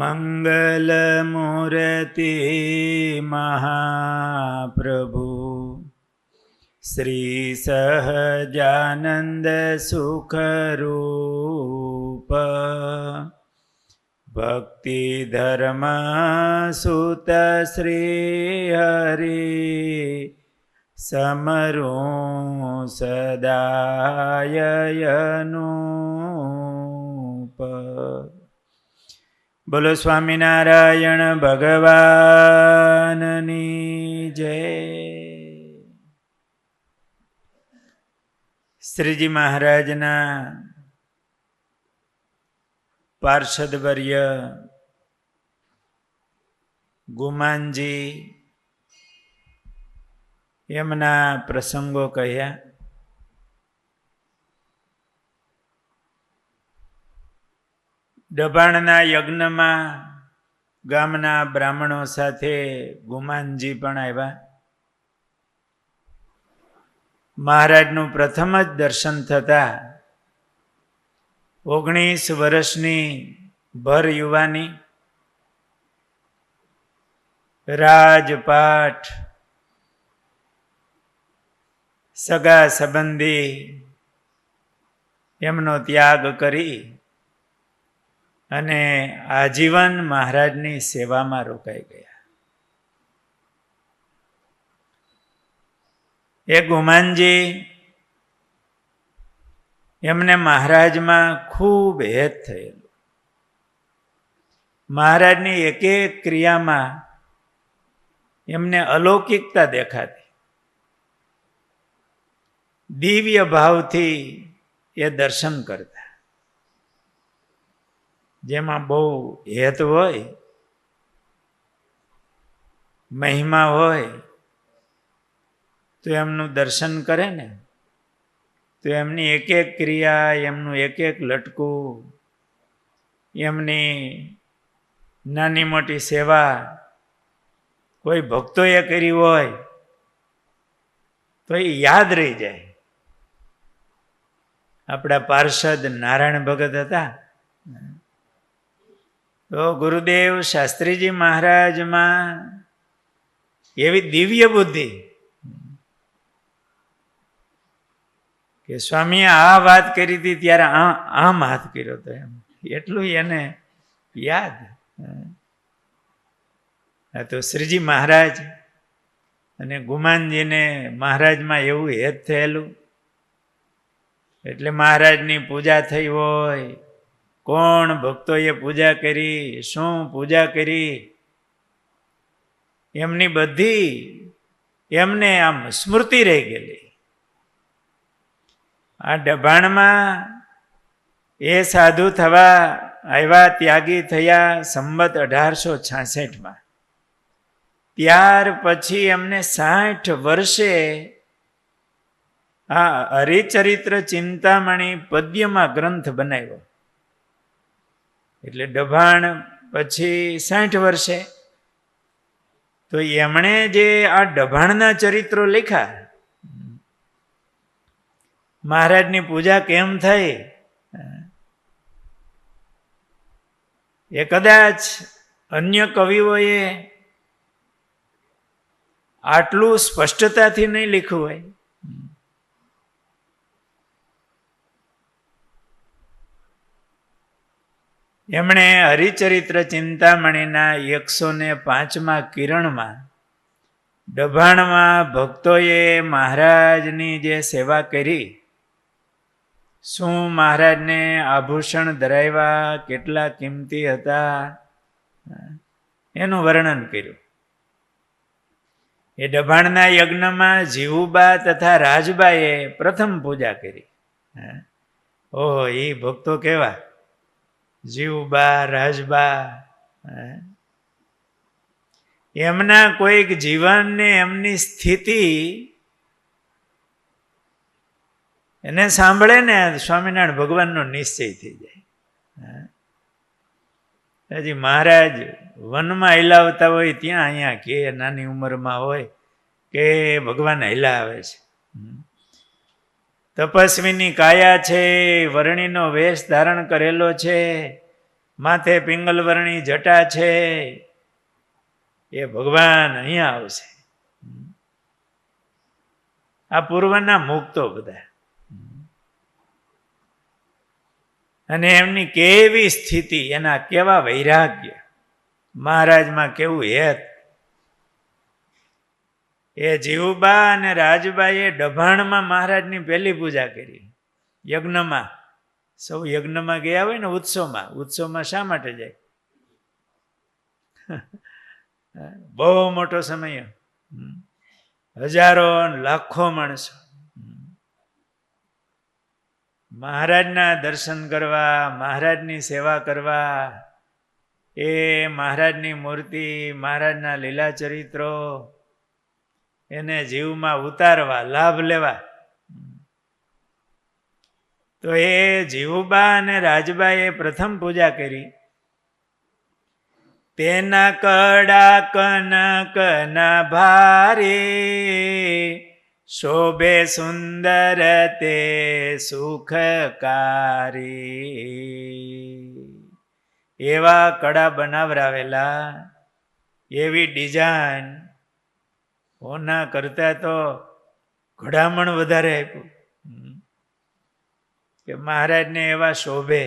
મંગલમૂર્તિ મહાપ્રભુ શ્રી સહજાનંદ સુખરૂપ ભક્તિ ધર્મ સુત શ્રી હરિ સમરું સદાયનુપ. બોલો સ્વામિનારાયણ ભગવાનની જય. શ્રીજી મહારાજના પાર્ષદવર્ય ગુમાનજી એમના પ્રસંગો કહ્યા. દબાણના યજ્ઞમાં ગામના બ્રાહ્મણો સાથે ગુમાનજી પણ આવ્યા. મહારાજનું પ્રથમ જ દર્શન થતા 19 વર્ષની ભર યુવાની, રાજપાઠ, સગા સંબંધી એમનો ત્યાગ કરી અને આજીવન મહારાજની સેવામાં રોકાઈ ગયા. એ ગુમાનજી એમને મહારાજમાં ખૂબ હેત થયેલું. મહારાજની એક એક ક્રિયામાં એમને અલૌકિકતા દેખાતી. દિવ્ય ભાવથી એ દર્શન કરતા. જેમાં બહુ હેત હોય, મહિમા હોય, તો એમનું દર્શન કરે ને તો એમની એક એક ક્રિયા, એમનું એક એક લટકું, એમની નાની મોટી સેવા કોઈ ભક્તોએ કરી હોય તો એ યાદ રહી જાય. આપણા પાર્ષદ નારાયણ ભગત હતા તો ગુરુદેવ શાસ્ત્રીજી મહારાજમાં એવી દિવ્ય બુદ્ધિ કે સ્વામીએ આ વાત કરી હતી ત્યારે આમ હાથ કર્યો હતો, એમ એટલું એને યાદ. તો શ્રીજી મહારાજ અને ગુમાનજીને મહારાજમાં એવું હેત થયેલું એટલે મહારાજની પૂજા થઈ હોય, કોણ ભક્તોએ પૂજા કરી, શું પૂજા કરી, એમની બધી એમને આમ સ્મૃતિ રહી ગયેલી. આ દબાણમાં એ સાધુ થવા આવ્યા, ત્યાગી થયા સંવત 1866માં. ત્યાર પછી એમને 60 વર્ષે આ હરિચરિત્ર ચિંતામણી પદ્યમાં ગ્રંથ બનાવ્યો. એટલે દબાણ પછી 60 વર્ષે તો એમણે જે આ દબાણના ચરિત્રો લખ્યા, મહારાજની પૂજા કેમ થઈ એ કદાચ અન્ય કવિઓએ આટલું સ્પષ્ટતાથી નહીં લખ્યું હોય. એમણે હરિચરિત્ર ચિંતામણીના 105મા કિરણમાં દબાણમાં ભક્તોએ મહારાજની જે સેવા કરી, શું મહારાજને આભૂષણ ધરાવ્યા, કેટલા કિંમતી હતા, એનું વર્ણન કર્યું. એ દબાણના યજ્ઞમાં જીવુબા તથા રાજબાએ પ્રથમ પૂજા કરી. ઓહો, એ ભક્તો કેવા! જીવુબા, રાજબા, એમના કોઈક જીવનને એમની સ્થિતિ એને સાંભળે ને સ્વામિનારાયણ ભગવાનનો નિશ્ચય થઈ જાય. હજી મહારાજ વનમાં હિલાવતા હોય ત્યાં અહીંયા કે નાની ઉંમરમાં હોય કે ભગવાન હિલાવે છે. તપસ્વીની કાયા છે, વર્ણિનો વેશ ધારણ કરેલો છે, માથે પિંગલવર્ણી જટા છે, એ ભગવાન અહીંયા આવશે. આ પૂર્વના મુક્તો બધા. અને એમની કેવી સ્થિતિ, એના કેવા વૈરાગ્ય, મહારાજમાં કેવું હેત. એ જીવુબા અને રાજબાઈએ ડભાણમાં મહારાજની પહેલી પૂજા કરી, યજ્ઞમાં. સૌ યજ્ઞમાં ગયા હોય ને, ઉત્સવમાં શા માટે જાય? બહુ મોટો સમય, હજારો લાખો માણસો મહારાજના દર્શન કરવા, મહારાજની સેવા કરવા, એ મહારાજની મૂર્તિ, મહારાજના લીલા ચરિત્રો એને જીવમાં ઉતારવા, લાભ લેવા. તો એ જીવુબા અને રાજબાએ પ્રથમ પૂજા કરી. તેના કડા કનકના ભારે, શોભે સુંદર તે સુખકારી. એવા કડા બનાવરાવેલા, એવી ડિઝાઇન, ઓના કરતા તો ઘડામણ વધારે આપ્યું કે મહારાજને એવા શોભે.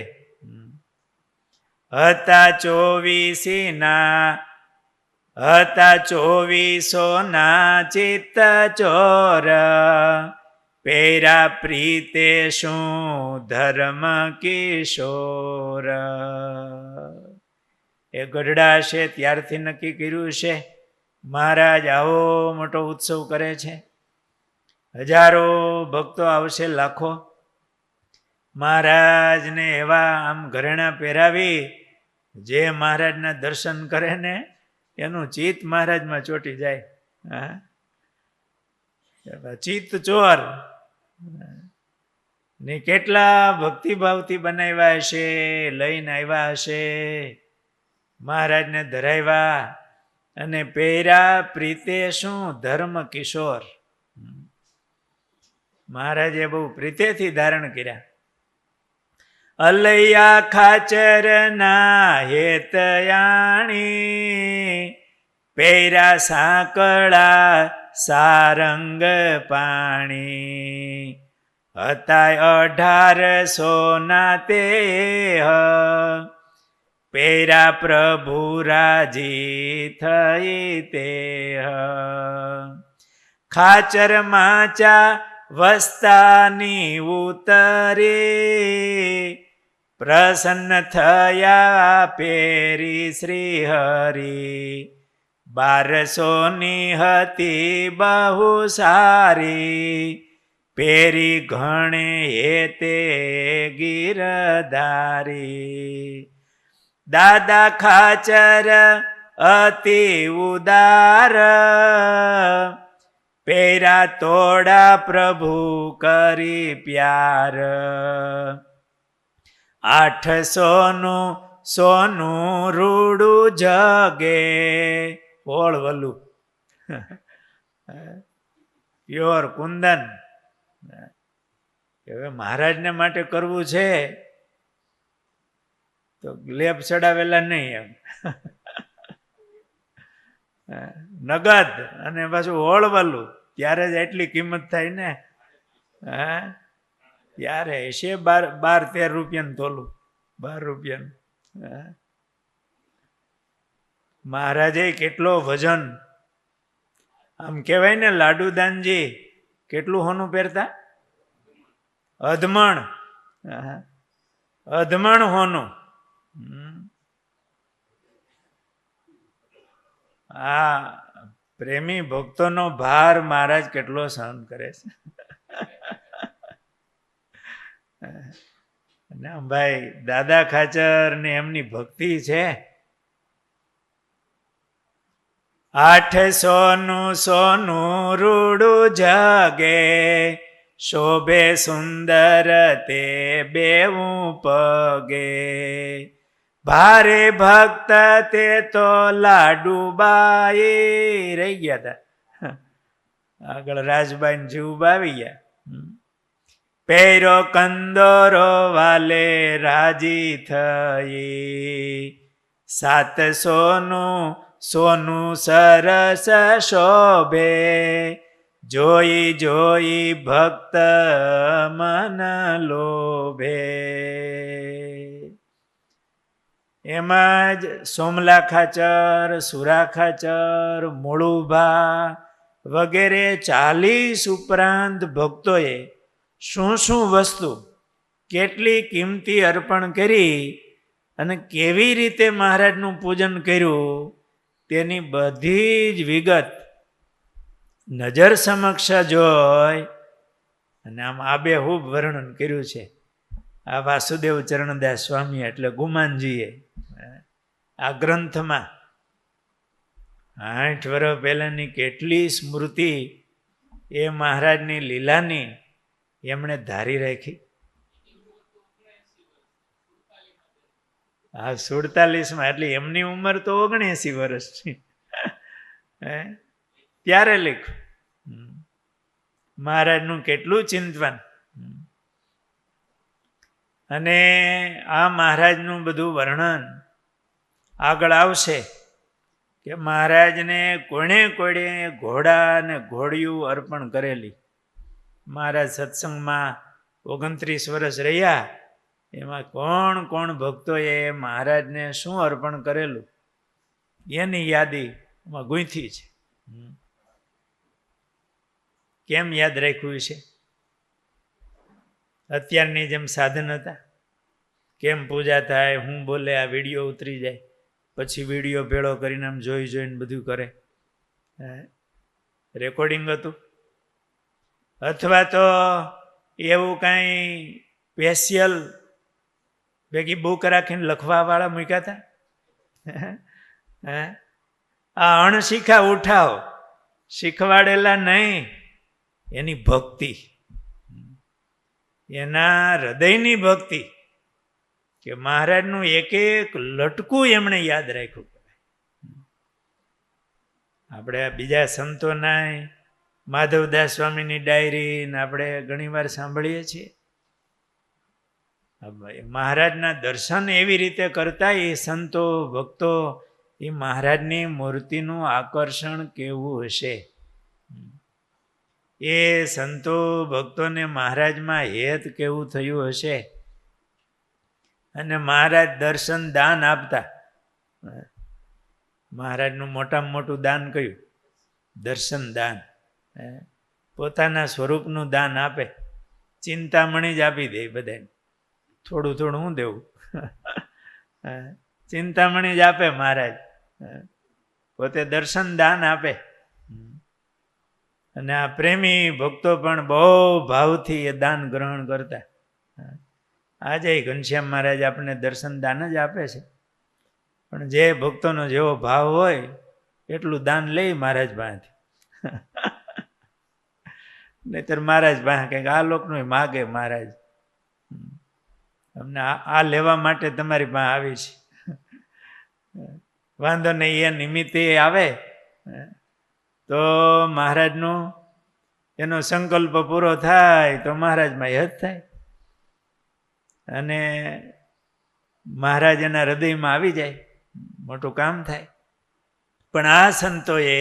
હતા 24 ના ચિત્ત ચોર, પેરા પ્રીતે શું ધર્મ કિશોર. એ ગઢડા છે ત્યારથી નક્કી કર્યું છે, મહારાજ આવો મોટો ઉત્સવ કરે છે, હજારો ભક્તો આવશે, લાખો. મહારાજને એવા આમ ઘરેણા પહેરાવી જે મહારાજના દર્શન કરે ને એનું ચિત્ત મહારાજમાં ચોટી જાય. ચિત્ત ચોર ને કેટલા ભક્તિભાવથી બનાવ્યા હશે, લઈને આવ્યા હશે, મહારાજને ધરાવ્યા. અને પેરા પ્રીતે શું ધર્મ કિશોર, મહારાજે બહુ પ્રીતેથી ધારણ કર્યા. અલૈયા ખાચરના હેતયાણી, પેરા સાંકળા સારંગ પાણી. હતા 1800 ના તેહ, પેરા પ્રભુ રાજી થઈ તેહ. ખાચર માચા વસ્તાની ઉતરે, પ્રસન્ન થયા પેરી શ્રી હરિ. 1200ની હતી બહુ સારી, પેરી ઘણે હેતે ગીરધારી. દાદા ખાચર અતિ ઉદાર, પેરા તોડા પ્રભુ કરી પ્યાર. 800નું સોનું રૂડું જગે, ઓળવલું પ્યોર કુંદન. હવે મહારાજને માટે કરવું છે તો લેપ ચડાવેલા નહીં, એમ નગદ અને પાછું ઓળવલું. ત્યારે જ એટલી કિંમત થાય ને. ત્યારે છે 12-13 રૂપિયાનું તોલું, 12 રૂપિયાનું. મહારાજે કેટલો વજન, આમ કહેવાય ને લાડુદાનજી કેટલું હોનું પહેરતા, અધમણ, અધમણ હોનું. આ પ્રેમી ભક્તોનો ભાર મહારાજ કેટલો સહન કરે છે. ના ભાઈ, દાદા ખાચર ને એમની ભક્તિ છે. 800નું સોનું રૂડું જગે, શોભે સુંદર તે બેવું પગે. ભારે ભક્ત તે તો લાડુબાઈ રહી ગયા હતા. આગળ રાજબાઈ જીવુબા આવી ગયા. પહેરો કંદોરો વાલે રાજી થઈ, 700નું સોનું સરસ શોભે, જોઈ જોઈ ભક્ત મન લોભે. એમાં જ સોમલા ખાચર, સુરા ખાચર, મોળુભા વગેરે 40 ઉપરાંત ભક્તોએ શું શું વસ્તુ કેટલી કિંમતી અર્પણ કરી અને કેવી રીતે મહારાજનું પૂજન કર્યું તેની બધી જ વિગત નજર સમક્ષ જોઈ અને આમ આબેહૂબ વર્ણન કર્યું છે આ વાસુદેવ ચરણદાસ સ્વામી એટલે ગુમાનજીએ આ ગ્રંથમાં. 8 વર્ષ પહેલાની કેટલી સ્મૃતિ એ મહારાજની લીલાની એમણે ધારી રાખી. હા, 47માં એટલે એમની ઉંમર તો 79 વર્ષની. ત્યારે લખ્યું. મહારાજનું કેટલું ચિંતન. અને આ મહારાજનું બધું વર્ણન આગળ આવશે કે મહારાજને કોણે કોણે ઘોડા અને ઘોડિયું અર્પણ કરેલી. મહારાજ સત્સંગમાં 29 વર્ષ રહ્યા, એમાં કોણ કોણ ભક્તોએ મહારાજને શું અર્પણ કરેલું એની યાદી ગૂંથી છે. કેમ યાદ રાખ્યું છે? અત્યારની જેમ સાધન હતા? કેમ પૂજા થાય, હું બોલે, આ વિડીયો ઉતરી જાય, પછી વિડીયો ભેળો કરીને આમ જોઈ જોઈને બધું કરે? રેકોર્ડિંગ હતું? અથવા તો એવું કાંઈ સ્પેશિયલ ભેગી બુક રાખીને લખવાવાળા મૂક્યા હતા? આ અણશીખા ઉઠાવ, શીખવાડેલા નહીં, એની ભક્તિ, એના હૃદયની ભક્તિ કે મહારાજનું એક એક લટકું એમણે યાદ રાખ્યું. આપણે બીજા સંતોના માધવદાસ સ્વામીની ડાયરી ને આપણે ઘણી વાર સાંભળીએ છીએ. મહારાજના દર્શન એવી રીતે કરતા એ સંતો ભક્તો, એ મહારાજની મૂર્તિનું આકર્ષણ કેવું હશે, એ સંતો ભક્તોને મહારાજમાં હેત કેવું થયું હશે. અને મહારાજ દર્શન દાન આપતા. મહારાજનું મોટામાં મોટું દાન કયું? દર્શન દાન. પોતાના સ્વરૂપનું દાન આપે, ચિંતામણી જ આપી દે બધાને. થોડું થોડું હું દેવું? ચિંતામણી જ આપે મહારાજ, પોતે દર્શન દાન આપે. અને આ પ્રેમી ભક્તો પણ બહુ ભાવથી એ દાન ગ્રહણ કરતા. આજે ઘનશ્યામ મહારાજ આપણને દર્શન દાન જ આપે છે, પણ જે ભક્તોનો જેવો ભાવ હોય એટલું દાન લઈ મહારાજ પાસેથી. નહીતર મહારાજ પાસે કંઈક આ લોકનું માગે, મહારાજ અમને આ લેવા માટે તમારી પાસે આવી છે. વાંધો નહીં, એ નિમિત્તે આવે તો મહારાજનો એનો સંકલ્પ પૂરો થાય તો મહારાજમાં યદ થાય અને મહારાજ એના હૃદયમાં આવી જાય, મોટું કામ થાય. પણ આ સંતોએ,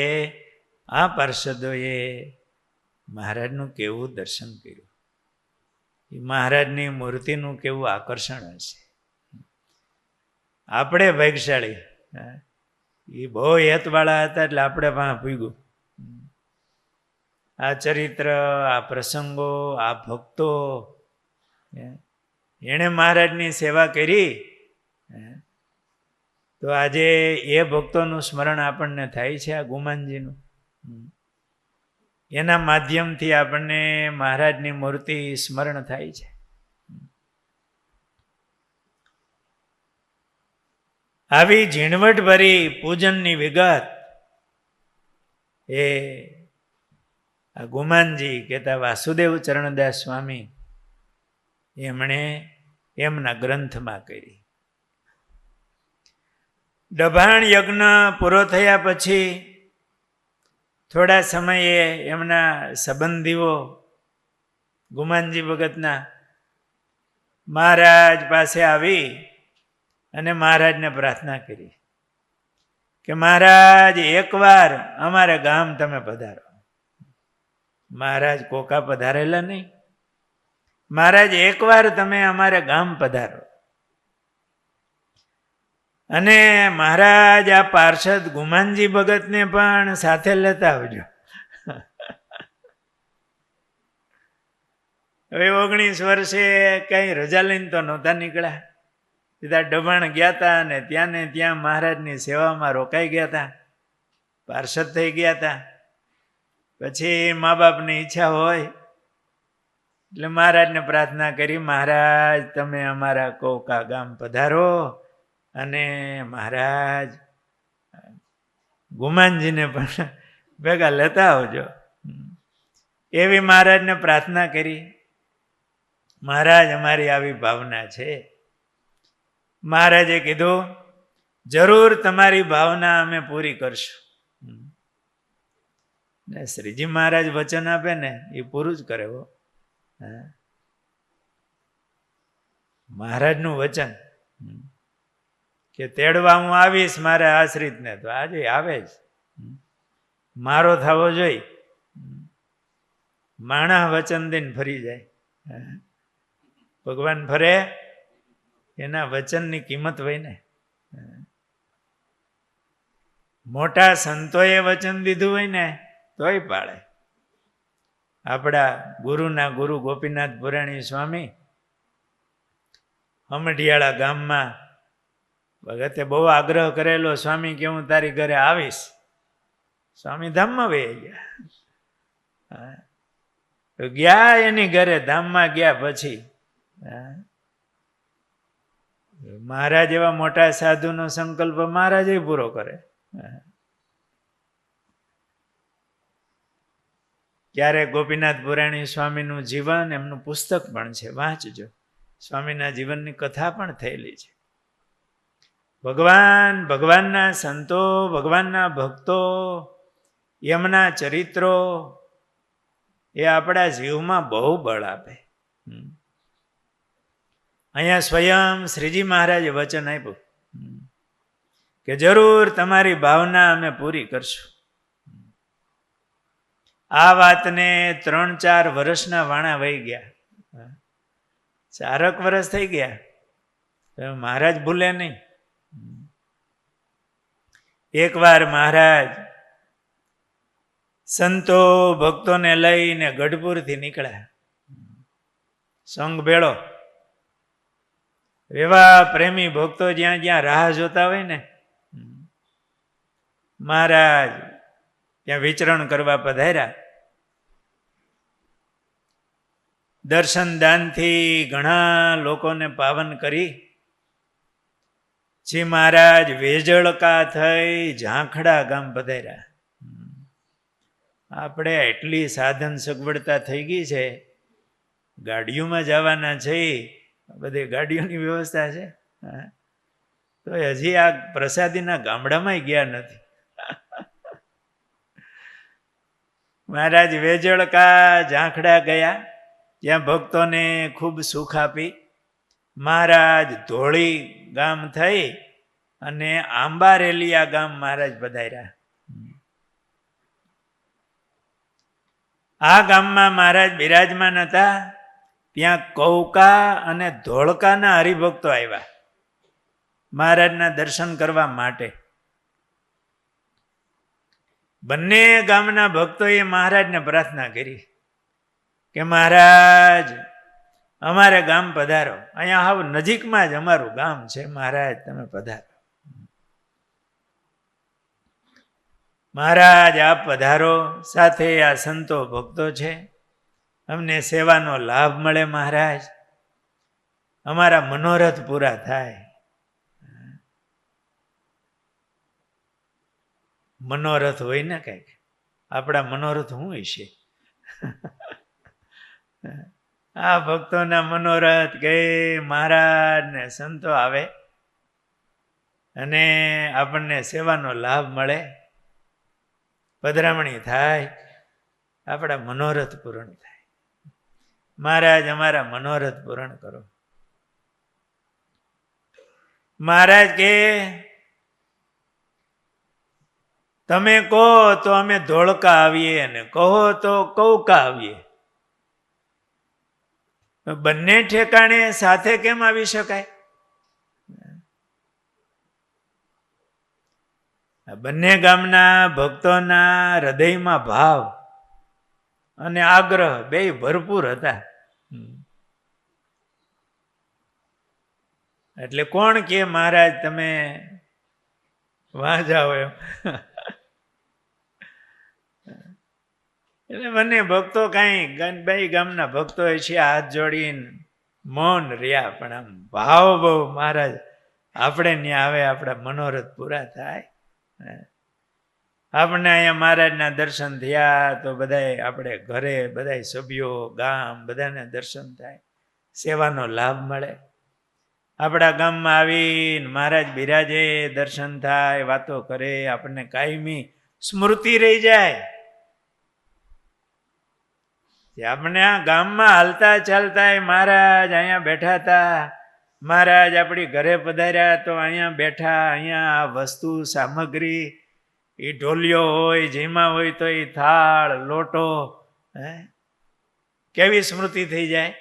આ પાર્ષદોએ મહારાજનું કેવું દર્શન કર્યું, એ મહારાજની મૂર્તિનું કેવું આકર્ષણ હશે. આપણે ભાગ્યશાળી, એ બહુ હેતવાળા હતા એટલે આપણે પાસે પૂગ્યું. આ ચરિત્ર, આ પ્રસંગો, આ ભક્તો, એણે મહારાજની સેવા કરી તો આજે એ ભક્તોનું સ્મરણ આપણને થાય છે. આ ગુમાનજીનું, એના માધ્યમથી આપણને મહારાજની મૂર્તિ સ્મરણ થાય છે. આવી ઝીણવટભરી પૂજનની વિગત એ આ ગુમાનજી કહેતા વાસુદેવ ચરણદાસ સ્વામી એમણે એમના ગ્રંથમાં કરી. દભાણ યજ્ઞ પૂરો થયા પછી થોડા સમયે એમના સંબંધીઓ ગુમાનજી ભગતના મહારાજ પાસે આવી અને મહારાજને પ્રાર્થના કરી કે મહારાજ એકવાર અમારે ગામ તમે પધારો. મહારાજ કોકા પધારેલા નહીં. મહારાજ એકવાર તમે અમારે ગામ પધારો. અને મહારાજ આ પાર્ષદ ગુમાનજી ભગતને પણ સાથે લેતા આવજો. હવે 19 વર્ષે કઈ રજા લઈને તો નહોતા નીકળ્યા. સીધા દબાણ ગયા હતા અને ત્યાં ને ત્યાં મહારાજની સેવામાં રોકાઈ ગયા હતા. પાર્ષદ થઈ ગયા હતા. પછી મા બાપની ઈચ્છા હોય એટલે મહારાજને પ્રાર્થના કરી, મહારાજ તમે અમારા કોકા ગામ પધારો અને મહારાજ ગુમાનજીને પણ ભેગા લેતા આવજો. એવી મહારાજને પ્રાર્થના કરી. મહારાજ અમારી આવી ભાવના છે. મહારાજે કીધું જરૂર તમારી ભાવના અમે પૂરી કરશું. શ્રીજી મહારાજ વચન આપે ને એ પૂરું જ કરે. મહારાજનું વચન કે તેડવા હું આવીશ મારા આશ્રિતને, તો આજે આવે જ. મારો થવો જોઈએ. માણસ વચન દઈને ફરી જાય. ભગવાન ફરે એના વચનની કિંમત હોય ને. મોટા સંતોએ વચન દીધું હોય ને તોય પાળે. આપણા ગુરુના ગુરુ ગોપીનાથ પુરાણી સ્વામી અમઢિયાળા ગામમાં ભગતે બહુ આગ્રહ કરેલો, સ્વામી કે હું તારી ઘરે આવીશ. સ્વામી ધામમાં વહી ગયા. એની ઘરે ધામમાં ગયા પછી મહારાજ એવા મોટા સાધુનો સંકલ્પ મહારાજ પૂરો કરે. ક્યારેક ગોપીનાથ પુરાણી સ્વામીનું જીવન, એમનું પુસ્તક પણ છે, વાંચજો. સ્વામીના જીવનની કથા પણ થયેલી છે. ભગવાનના સંતો, ભગવાનના ભક્તો, એમના ચરિત્રો એ આપણા જીવમાં બહુ બળ આપે. અહીંયા સ્વયં શ્રીજી મહારાજે વચન આપ્યું કે જરૂર તમારી ભાવના અમે પૂરી કરશું. આ વાતને 3-4 વર્ષના વાણા વહી ગયા. 4 વર્ષ થઈ ગયા. મહારાજ ભૂલે નહીં. એકવાર મહારાજ સંતો ભક્તોને લઈને ગઢપુરથી નીકળ્યા. સંઘ ભેળો. એવા પ્રેમી ભક્તો જ્યાં જ્યાં રાહ જોતા હોય ને, મહારાજ ત્યાં વિચરણ કરવા પધાર્યા. દર્શન દાનથી ઘણા લોકોને પાવન કરી શ્રી મહારાજ વેજળકા થઈ ઝાંખડા ગામ પધાર્યા. આપણે એટલી સાધન સગવડતા થઈ ગઈ છે, ગાડીઓમાં જવાના છે, બધી ગાડીઓની વ્યવસ્થા છે, તો હજી આ પ્રસાદીના ગામડામાં ગયા નથી. મહારાજ વેજળકા ઝાંખડા ગયા. ત્યાં ભક્તોને ખૂબ સુખ આપી. મહારાજ ધોળી ગામ થઈ અને આંબારેલિયા ગામ મહારાજ પધાર્યા. આ ગામમાં મહારાજ બિરાજમાન હતા. ત્યાં કૌકા અને ધોળકાના હરિભક્તો આવ્યા મહારાજના દર્શન કરવા માટે. બંને ગામના ભક્તોએ મહારાજને પ્રાર્થના કરી કે મહારાજ અમારે ગામ પધારો. અહીંયા હાવ નજીકમાં જ અમારું ગામ છે, મહારાજ તમે પધારો. મહારાજ આપ પધારો, સાથે આ સંતો ભક્તો છે, અમને સેવાનો લાભ મળે. મહારાજ અમારા મનોરથ પૂરા થાય. મનોરથ હોય ને કંઈક, આપણા મનોરથ શું હોય છે? આ ભક્તોના મનોરથ કે મહારાજ ને સંતો આવે અને આપણને સેવાનો લાભ મળે, પધરામણી થાય, આપણા મનોરથ પૂર્ણ થાય. મહારાજ અમારા મનોરથ પૂરણ કરો. મહારાજ કે તમે કહો તો અમે ધોળકા આવીએ અને કહો તો કૌકા આવીએ. બંને ઠેકાણે સાથે કેમ આવી શકાય? બંને ગામના ભક્તોના હૃદયમાં ભાવ અને આગ્રહ બે ભરપૂર હતા. એટલે કોણ કે મહારાજ તમે વાં જાઓ એમ. એટલે બંને ભક્તો કાંઈ બે ગામના ભક્તો છે હાથ જોડીને મૌન રહ્યા, પણ આમ ભાવ બહુ મહારાજ આપણે ત્યાં આવે, આપણા મનોરથ પૂરા થાય. આપણને અહીંયા મહારાજના દર્શન થયા તો બધાય આપણે ઘરે બધા સભ્યો ગામ બધાને દર્શન થાય, સેવાનો લાભ મળે. આપણા ગામમાં આવીને મહારાજ બિરાજે, દર્શન થાય, વાતો કરે, આપણને કાયમી સ્મૃતિ રહી જાય. આપણે આ ગામમાં હાલતા ચાલતા મહારાજ અહીંયા બેઠા હતા, મહારાજ આપણી ઘરે પધાર્યા તો અહીંયા બેઠા, અહીંયા આ વસ્તુ સામગ્રી એ ઢોલિયો હોય, જેમાં હોય તો એ થાળ લોટો, કેવી સ્મૃતિ થઈ જાય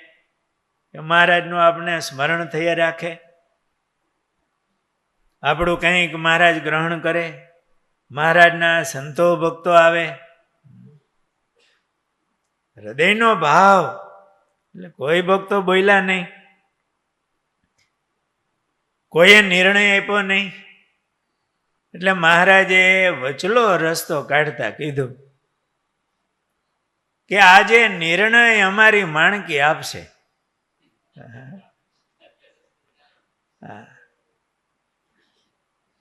કે મહારાજનું આપણે સ્મરણ થઈ રાખે. આપણું કંઈક મહારાજ ગ્રહણ કરે, મહારાજના સંતો ભક્તો આવે. હૃદયનો ભાવ, એટલે કોઈ ભક્તો બોલ્યા નહીં, કોઈએ નિર્ણય આપ્યો નહીં. એટલે મહારાજે વચલો રસ્તો કાઢતા કીધું કે આજે નિર્ણય અમારી માણકી આપશે.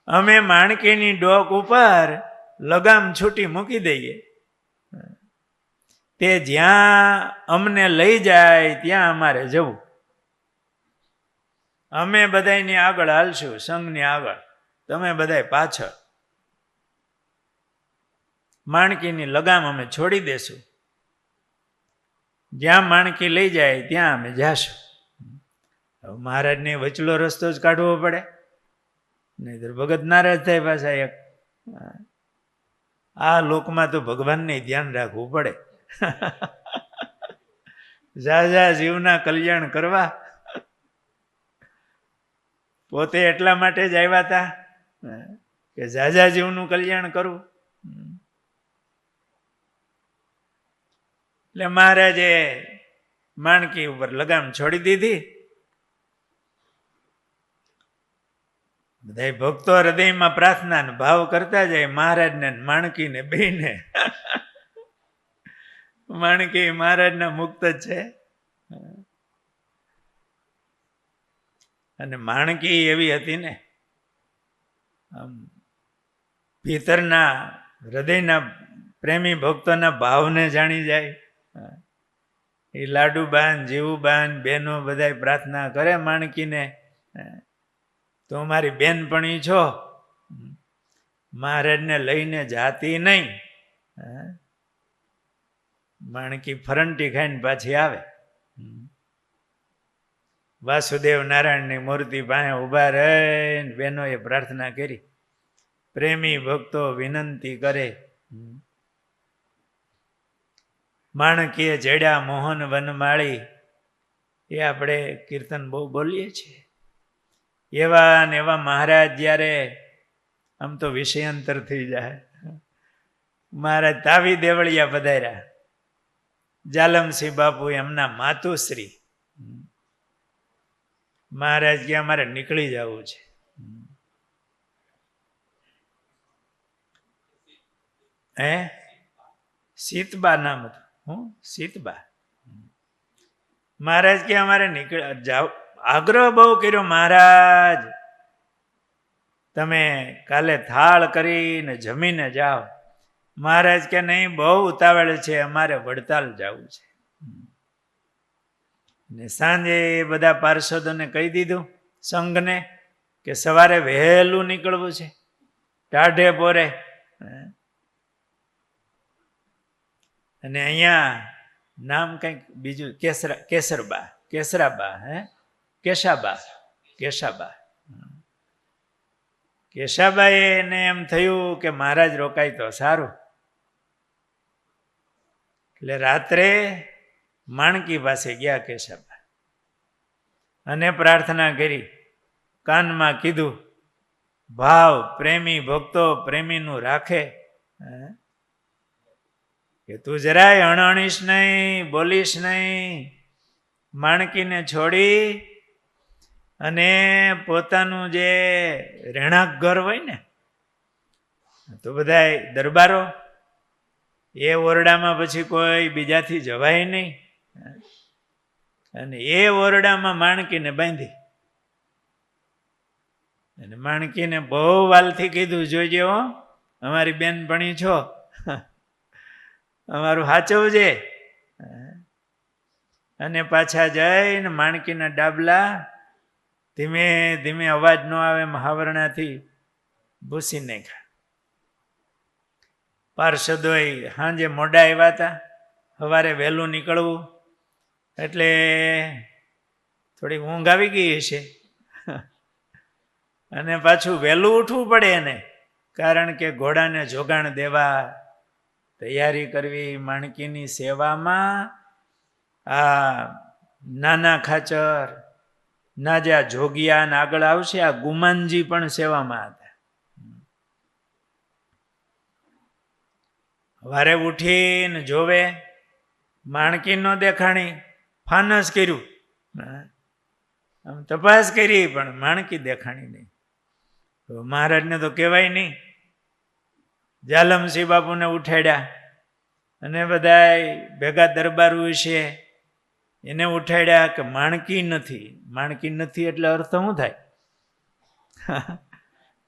અમે માણકીની ડોક ઉપર લગામ છૂટી મૂકી દઈએ, તે જ્યાં અમને લઈ જાય ત્યાં અમારે જવું. અમે બધાની આગળ હાલશું, સંઘની આગળ, તમે બધાય પાછળ. માણકીની લગામ અમે છોડી દેશું, જ્યાં માણકી લઈ જાય ત્યાં અમે જાશું. મહારાજને વચલો રસ્તો જ કાઢવો પડે, નહીતર ભગત નારાજ થાય પાછા. એક આ લોકમાં તો ભગવાનને ધ્યાન રાખવું પડે. ઝાઝા જીવના કલ્યાણ કરવા પોતે એટલા માટે જ આવ્યા હતા કે ઝાઝા જીવનું કલ્યાણ કરવું. એટલે મહારાજે માણકી ઉપર લગામ છોડી દીધી. બધા ભક્તો હૃદયમાં પ્રાર્થના ભાવ કરતા જાય, મહારાજને માણકીને બેને. માણકી મહારાજના મુક્ત જ છે. અને માણકી એવી હતી ને, આમ ભીતરના હૃદયના પ્રેમી ભક્તોના ભાવને જાણી જાય. એ લાડુબાન જીવુબાન બેનો બધા પ્રાર્થના કરે માણકીને, તો મારી બેનપણી છો, મહારાજને લઈને જાતી નહીં. માણકી ફરંટી ખાઈને પાછી આવે. વાસુદેવ નારાયણની મૂર્તિ પાસે ઉભા રહીને બહેનોએ પ્રાર્થના કરી. પ્રેમી ભક્તો વિનંતી કરે, માણકીએ જડ્યા મોહન વનમાળી, એ આપણે કીર્તન બહુ બોલીએ છીએ. એવા ને એવા મહારાજ જ્યારે આમ તો વિષયાંતર થઈ જાય, મહારાજ તાવી દેવળિયા પધાર્યા. જાલમસિંહ બાપુ એમના માતુશ્રી. મહારાજ કે અમારે નીકળી જવું છે. સીતબા નામ હતું. હું સીતબા. મહારાજ કે અમારે જાવ. આગ્રહ બહુ કર્યો, મહારાજ તમે કાલે થાળ કરીને જમીને જાઓ. મહારાજ કે નહીં, બહુ ઉતાવળ છે, અમારે વડતાલ જવું છે. ને સાંજે બધા પાર્ષદોને કહી દીધું સંઘને કે સવારે વહેલું નીકળવું છે, ટાઢે પોરે. અને અહીંયા નામ કંઈક બીજું, કેસરબા, કેસરાબા, કેશાબા, કેશાબાએ એને એમ થયું કે મહારાજ રોકાય તો સારું, એટલે રાત્રે માણકી પાસે ગયા કેશાબા અને પ્રાર્થના કરી, કાનમાં કીધું, ભાવ પ્રેમી ભક્તો પ્રેમીનું રાખે, કે તું જરાય અણણીશ નહીં, બોલીશ નહીં. માણકીને છોડી અને પોતાનું જે રહેણાંક ઘર હોય ને, તો બધાય દરબારો, એ ઓરડામાં પછી કોઈ બીજાથી જવાય નહીં, અને એ ઓરડામાં માણકીને બાંધી, અને માણકીને બહુ વાલથી કીધું, જોઈજે હો, અમારી બેનપણી છો, અમારું સાચવજે. અને પાછા જઈને માણકીના ડાબલા ધીમે ધીમે અવાજ ન આવે મહાવરણાથી ભૂસી નાખ્યા. પાર્ષદોય સાંજે મોડા આવ્યા હતા, સવારે વહેલું નીકળવું એટલે થોડી ઊંઘ આવી ગઈ હશે, અને પાછું વહેલું ઉઠવું પડે એને, કારણ કે ઘોડાને જોગાણ દેવા, તૈયારી કરવી. માણકીની સેવામાં આ નાના ખાચર ના જે આ જોગિયા ને આગળ આવશે, આ ગુમાનજી પણ સેવામાં હતા. વારે ઉઠીને જોવે, માણકી ન દેખાણી, ફાનસ કર્યું, આમ તપાસ કરી પણ માણકી દેખાણી નહીં. મહારાજને તો કહેવાય નહીં. જાલમસિંહ બાપુને ઉઠાડ્યા અને બધા ભેગા દરબારો છે એને ઉઠાડ્યા કે માણકી નથી. માણકી નથી એટલે અર્થ શું થાય?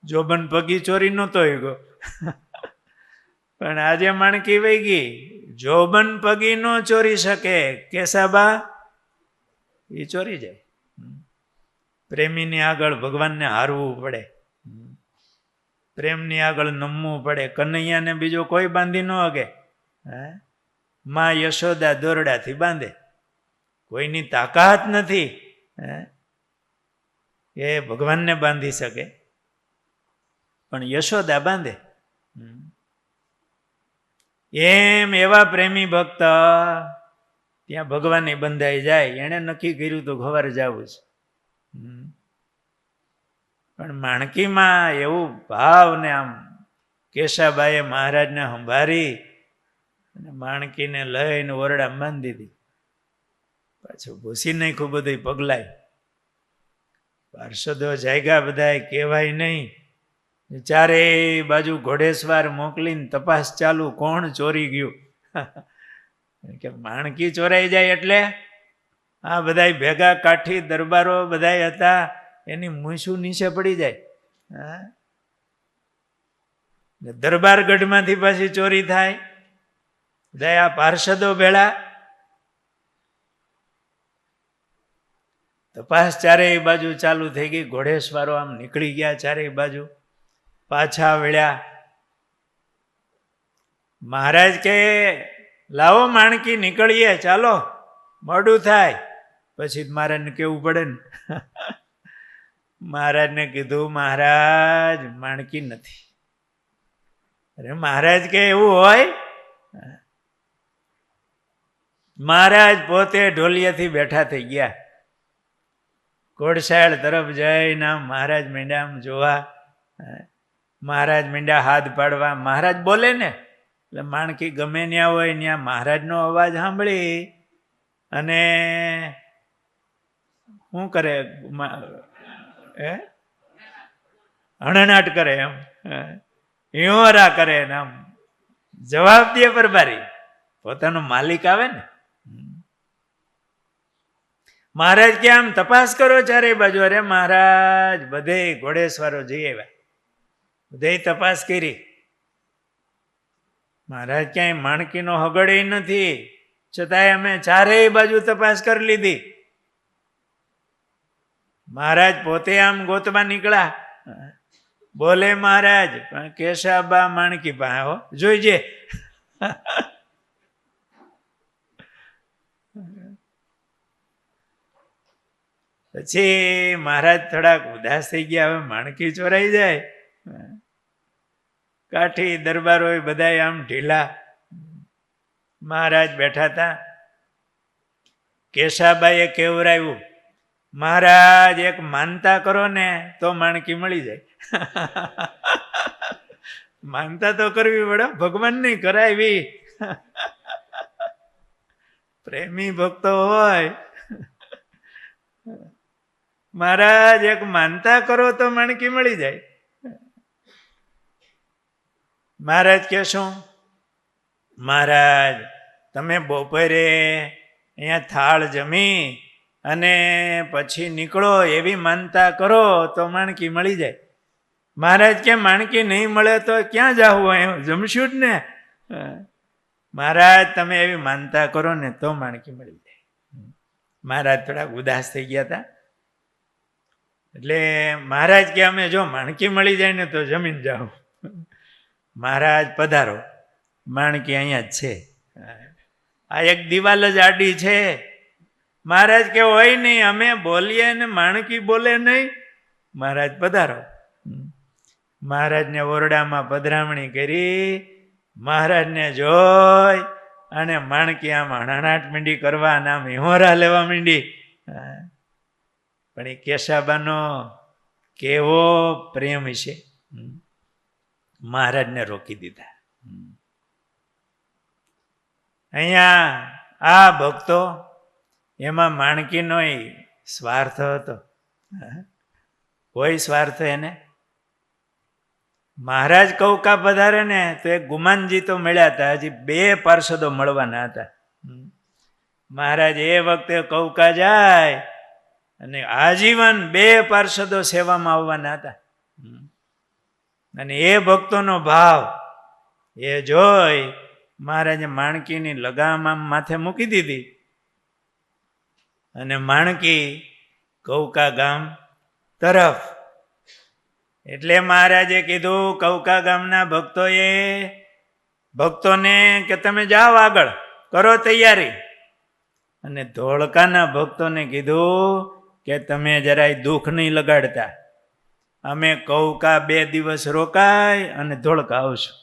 જોબન પગી ચોરી નહોતો ગયો, પણ આજે માણકી વહી ગઈ. જોબન પગી ન ચોરી શકે, કેસાબા એ ચોરી જાય. પ્રેમીની આગળ ભગવાનને હારવું પડે, પ્રેમની આગળ નમવું પડે. કનૈયાને બીજો કોઈ બાંધી ન હગે, માં યશોદા દોરડાથી બાંધે, કોઈની તાકાત નથી એ ભગવાનને બાંધી શકે, પણ યશોદા બાંધે. એમ એવા પ્રેમી ભક્ત ત્યાં ભગવાનને બંધાઈ જાય. એણે નક્કી કર્યું તો ખબર જવું છે, પણ માણકીમાં એવું ભાવ ને આમ કેશાબાએ મહારાજને સંભાળી અને માણકીને લઈને ઓરડામાં બાંધી દીધી. પાછું ભૂસી નાખ્યું બધું પગલાય. પાર્ષદો જાગ્યા, બધા કહેવાય નહીં. ચારે બાજુ ઘોડેસવાર મોકલીને તપાસ ચાલુ, કોણ ચોરી ગયું. કે માણકી ચોરાઈ જાય એટલે આ બધા ભેગા કાઠી દરબારો બધા હતા, એની મૂછું નીચે પડી જાય. દરબારગઢમાંથી પાછી ચોરી થાય, દયા પાર્ષદો ભેળા. તપાસ ચારેય બાજુ ચાલુ થઈ ગઈ. ઘોડેસવારો આમ નીકળી ગયા ચારેય બાજુ, પાછા વળ્યા. મહારાજ કે લાવો માણકી નીકળીએ, ચાલો, મોડું થાય. પછી મહારાજને કેવું પડે ને. મહારાજને કીધું, મહારાજ માણકી નથી. અરે મહારાજ કે એવું હોય? મહારાજ પોતે ઢોલિયાથી બેઠા થઈ ગયા. ઘોડશાળ તરફ જઈને આમ મહારાજ મીંડા આમ જોવા, મહારાજ મીંડા હાથ પાડવા. મહારાજ બોલે ને એટલે માણકી ગમે ત્યાં હોય ત્યાં મહારાજનો અવાજ સાંભળી અને શું કરે, હણનાટ કરે, એમ ઈહોરા કરે ને આમ જવાબ દે પરબારી. પોતાનો માલિક આવે ને. મહારાજ કે આમ તપાસ કરો ચારે બાજુ. અરે મહારાજ બધે ઘોડેસવારો જઈ આવ્યા, બધે તપાસ કરી. મહારાજ ક્યાંય માણકીનો હગડે નથી, છતાંય અમે ચારેય બાજુ તપાસ કરી લીધી. મહારાજ પોતે આમ ગોતવા નીકળ્યા. બોલે મહારાજ, પણ કેશાબા માણકી પાસે જોઈજે. પછી મહારાજ થોડાક ઉદાસ થઈ ગયા, હવે માણકી ચોરાઈ જાય. કાઠી દરબારો બધા આમ ઢીલા. મહારાજ બેઠા હતા. કેશાબાઈએ કેવરાયું, મહારાજ એક માનતા કરો ને તો માણકી મળી જાય. માનતા તો કરવી પડે, ભગવાન નહીં કરાવી. પ્રેમી ભક્તો હોય, મહારાજ એક માનતા કરો તો માણકી મળી જાય. મહારાજ કે શું? મહારાજ તમે બપોરે અહીંયા થાળ જમી અને પછી નીકળો એવી માનતા કરો તો માણકી મળી જાય. મહારાજ કે માણકી નહીં મળે તો ક્યાં જાવું, અહીં જમશું જ ને. મહારાજ તમે એવી માનતા કરો ને તો માણકી મળી જાય. મહારાજ થોડાક ઉદાસ થઈ ગયા હતા. એટલે મહારાજ કે અમે જો માણકી મળી જાય ને તો જમીન જાઓ. મહારાજ પધારો, માણકી અહીંયા જ છે. આ એક દિવાલ જ આડી છે. મહારાજ કે હોય નહીં, અમે બોલીએ ને માણકી બોલે નહીં. મહારાજ પધારો. મહારાજને ઓરડામાં પધરામણી કરી. મહારાજને જોઈ અને માણકી આમ હણાટ મીંડી કરવા, નામ હિંહોરા લેવા માંડી. પણ એ કેશાબાનો કેવો પ્રેમ છે, મહારાજને રોકી દીધા. અહીંયા આ ભક્તો, એમાં માણકીનો સ્વાર્થ હતો. કોઈ સ્વાર્થ એને. મહારાજ કૌકા પધારે ને તો એક ગુમાનજી તો મળ્યા હતા, હજી 2 પાર્ષદો મળવાના હતા. મહારાજ એ વખતે કૌકા જાય અને આજીવન 2 પાર્ષદો સેવામાં આવવાના હતા. અને એ ભક્તોનો ભાવ એ જોઈ મહારાજે માણકીની લગામ આમ માથે મૂકી દીધી અને માણકી કૌકા ગામ તરફ. એટલે મહારાજે કીધું કૌકા ગામના ભક્તોને કે તમે જાઓ આગળ, કરો તૈયારી. અને ધોળકાના ભક્તોને કીધું કે તમે જરાય દુઃખ નહીં લગાડતા, અમે કૌકા 2 દિવસ રોકાય અને ધોળકા આવશું.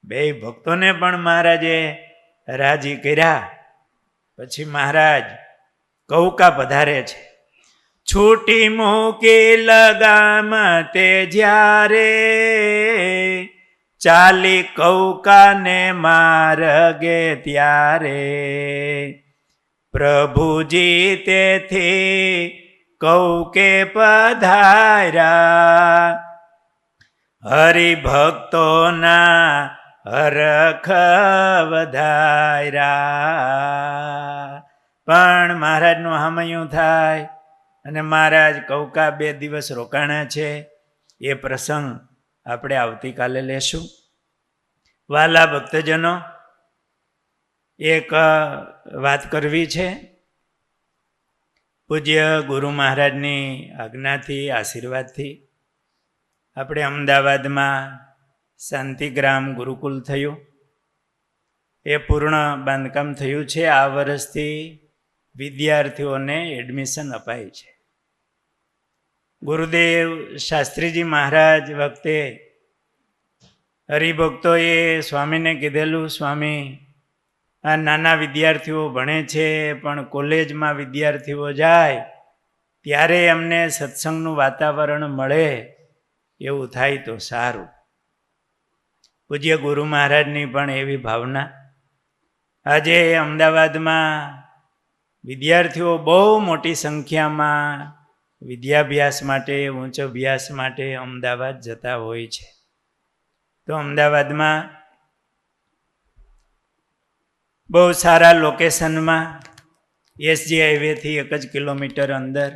2 ભક્તોને પણ મહારાજે રાજી કર્યા. પછી મહારાજ કૌકા પધારે છે. છૂટી મૂકી લગામ તે જ્યારે, ચાલી કૌકાને માર્ગે ત્યારે, પ્રભુજી તેથી કૌકે પધાર્યા, હરિભક્તોના હરખ વધાર્યા. પણ મહારાજનું હામયું થાય અને મહારાજ કૌકા 2 દિવસ રોકાણા છે. એ પ્રસંગ આપણે આવતીકાલે લેશું. વાલા ભક્તજનો, એક વાત કરવી છે. પૂજ્ય ગુરુ મહારાજની આજ્ઞાથી, આશીર્વાદથી આપણે અમદાવાદમાં શાંતિગ્રામ ગુરુકુલ થયું. એ પૂર્ણ બાંધકામ થયું છે. આ વર્ષથી વિદ્યાર્થીઓને એડમિશન અપાય છે. ગુરુદેવ શાસ્ત્રીજી મહારાજ વખતે હરિભક્તોએ સ્વામીને કીધેલું, સ્વામી આ નાના વિદ્યાર્થીઓ ભણે છે પણ કોલેજમાં વિદ્યાર્થીઓ જાય ત્યારે અમને સત્સંગનું વાતાવરણ મળે એવું થાય તો સારું. પૂજ્ય ગુરુ મહારાજની પણ એવી ભાવના. આજે અમદાવાદમાં વિદ્યાર્થીઓ બહુ મોટી સંખ્યામાં વિદ્યાભ્યાસ માટે, ઉચ્ચ અભ્યાસ માટે અમદાવાદ જતા હોય છે. તો અમદાવાદમાં બહુ સારા લોકેશનમાં એસજી હાઈવેથી 1 જ કિલોમીટર અંદર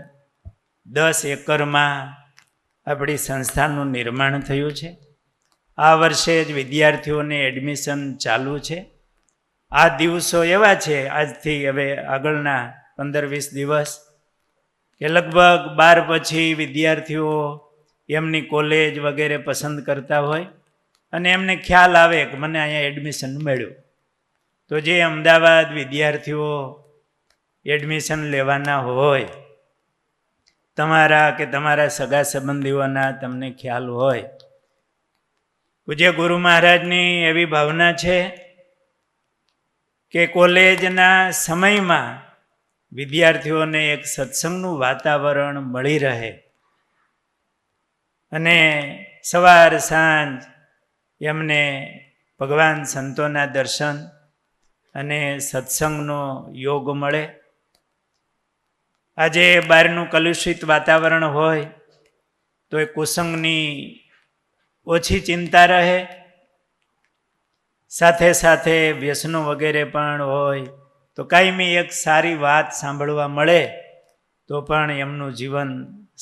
10 એકરમાં આપણી સંસ્થાનું નિર્માણ થયું છે. આ વર્ષે જ વિદ્યાર્થીઓને એડમિશન ચાલુ છે. આ દિવસો એવા છે, આજથી હવે આગળના 15-20 દિવસ કે લગભગ 12 પછી વિદ્યાર્થીઓ એમની કોલેજ વગેરે પસંદ કરતા હોય અને એમને ખ્યાલ આવે કે મને અહીંયા એડમિશન મળ્યું. તો જે અમદાવાદ વિદ્યાર્થીઓ એડમિશન લેવાના હોય તમારા કે તમારા સગા સંબંધીઓના તમને ખ્યાલ હોય. પૂજ્ય ગુરુ મહારાજની એવી ભાવના છે કે કોલેજના સમયમાં વિદ્યાર્થીઓને એક સત્સંગનું વાતાવરણ મળી રહે અને સવાર સાંજ એમને ભગવાન સંતોના દર્શન અને સત્સંગનો યોગ મળે. આજે બહારનું કલુષિત વાતાવરણ હોય તો એ કુસંગની ઓછી ચિંતા રહે, સાથે સાથે વ્યસનો વગેરે પણ હોય તો કાયમી એક સારી વાત સાંભળવા મળે તો પણ એમનું જીવન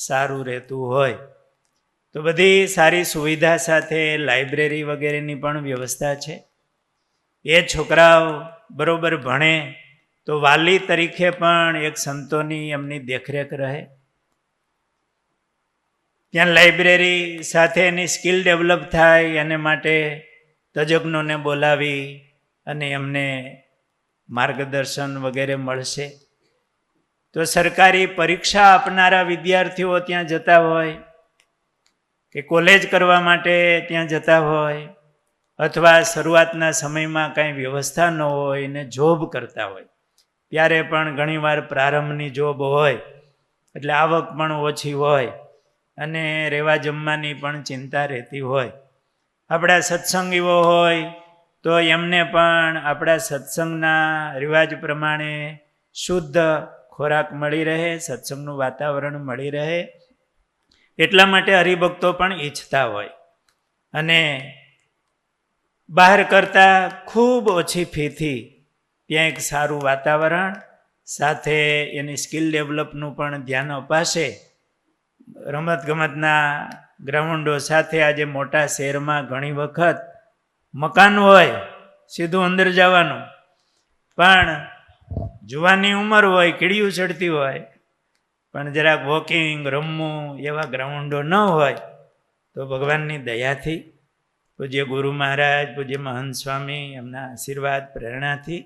સારું રહેતું હોય. તો બધી સારી સુવિધા સાથે લાઇબ્રેરી વગેરેની પણ વ્યવસ્થા છે. એ છોકરાઓ બરોબર ભણે તો વાલી તરીકે પણ એક સંતોની એમની દેખરેખ રહે. ત્યાં લાઇબ્રેરી સાથે એની સ્કિલ ડેવલપ થાય એને માટે તજજ્ઞોને બોલાવી અને એમને માર્ગદર્શન વગેરે મળશે. તો સરકારી પરીક્ષા આપનારા વિદ્યાર્થીઓ ત્યાં જતા હોય કે કોલેજ કરવા માટે ત્યાં જતા હોય અથવા શરૂઆતના સમયમાં કાંઈ વ્યવસ્થા ન હોય ને જોબ કરતા હોય ત્યારે પણ ઘણીવાર પ્રારંભની જોબ હોય એટલે આવક પણ ઓછી હોય અને રહેવા જમવાની પણ ચિંતા રહેતી હોય. આપણા સત્સંગીઓ હોય તો એમને પણ આપણા સત્સંગના રિવાજ પ્રમાણે શુદ્ધ ખોરાક મળી રહે, સત્સંગનું વાતાવરણ મળી રહે એટલા માટે હરિભક્તો પણ ઈચ્છતા હોય અને બહાર કરતાં ખૂબ ઓછી ફીથી ત્યાં એક સારું વાતાવરણ સાથે એની સ્કિલ ડેવલપનું પણ ધ્યાન અપાશે. રમતગમતના ગ્રાઉન્ડો સાથે આજે મોટા શહેરમાં ઘણી વખત મકાન હોય સીધું અંદર જવાનું, પણ જુવાની ઉંમર હોય, કીડિયું ચડતી હોય, પણ જરાક વોકિંગ રમવું એવા ગ્રાઉન્ડો ન હોય તો ભગવાનની દયાથી પૂજ્ય ગુરુ મહારાજ, પૂજ્ય મહંત સ્વામી એમના આશીર્વાદ પ્રેરણાથી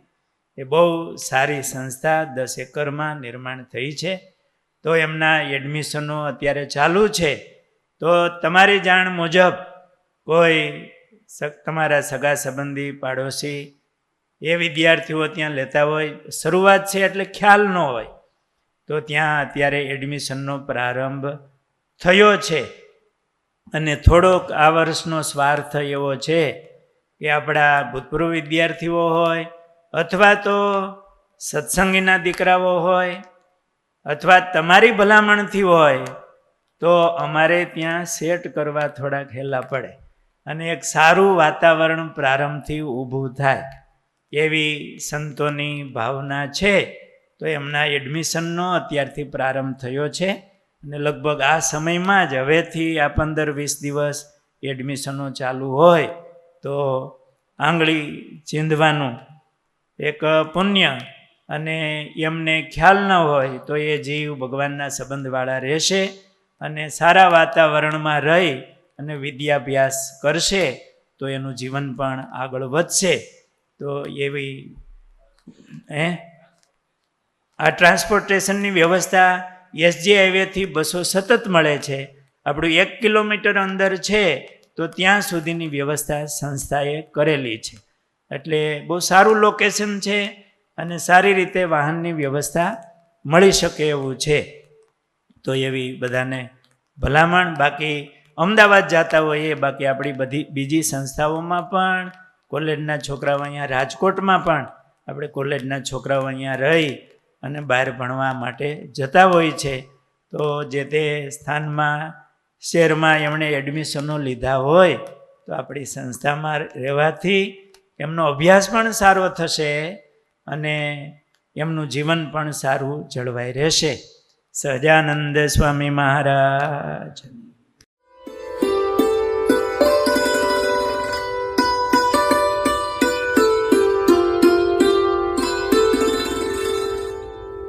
એ બહુ સારી સંસ્થા 10 એકરમાં નિર્માણ થઈ છે. તો એમના એડમિશનો અત્યારે ચાલુ છે. તો તમારી જાણ મુજબ કોઈ તમારા સગા સંબંધી પાડોશી એ વિદ્યાર્થીઓ ત્યાં લેતા હોય, શરૂઆત છે એટલે ખ્યાલ ન હોય તો ત્યાં અત્યારે એડમિશનનો પ્રારંભ થયો છે. અને થોડોક આ વર્ષનો સ્વાર્થ એવો છે કે આપણા ભૂતપૂર્વ વિદ્યાર્થીઓ હોય અથવા તો સત્સંગીના દીકરાઓ હોય અથવા તમારી ભલામણથી હોય તો અમારે ત્યાં સેટ કરવા થોડાક હેલા પડે અને એક સારું વાતાવરણ પ્રારંભથી ઊભું થાય એવી સંતોની ભાવના છે. તો એમના એડમિશનનો અત્યારથી પ્રારંભ થયો છે અને લગભગ આ સમયમાં જ હવેથી આ 15-20 દિવસ એડમિશનો ચાલુ હોય તો આંગળી ચીંધવાનું એક પુણ્ય અને એમને ખ્યાલ ન હોય તો એ જીવ ભગવાનના સંબંધવાળા રહેશે અને સારા વાતાવરણમાં રહી અને વિદ્યાભ્યાસ કરશે તો એનું જીવન પણ આગળ વધશે. તો એવી આ ટ્રાન્સપોર્ટેશનની વ્યવસ્થા એસજી હાઈવેથી બસો સતત મળે છે. આપણું 1 કિલોમીટર અંદર છે તો ત્યાં સુધીની વ્યવસ્થા સંસ્થાએ કરેલી છે. એટલે બહુ સારું લોકેશન છે અને સારી રીતે વાહનની વ્યવસ્થા મળી શકે એવું છે. તો એવી બધાને ભલામણ. બાકી અમદાવાદ જતા હોઈએ, બાકી આપણી બધી બીજી સંસ્થાઓમાં પણ કોલેજના છોકરાઓ અહીંયા, રાજકોટમાં પણ આપણે કોલેજના છોકરાઓ અહીંયા રહી અને બહાર ભણવા માટે જતા હોય છે. તો જે તે સ્થાનમાં શહેરમાં એમણે એડમિશનો લીધા હોય તો આપણી સંસ્થામાં રહેવાથી એમનો અભ્યાસ પણ સારો થશે અને એમનું જીવન પણ સારું જળવાઈ રહેશે. સહજાનંદ સ્વામી મહારાજ.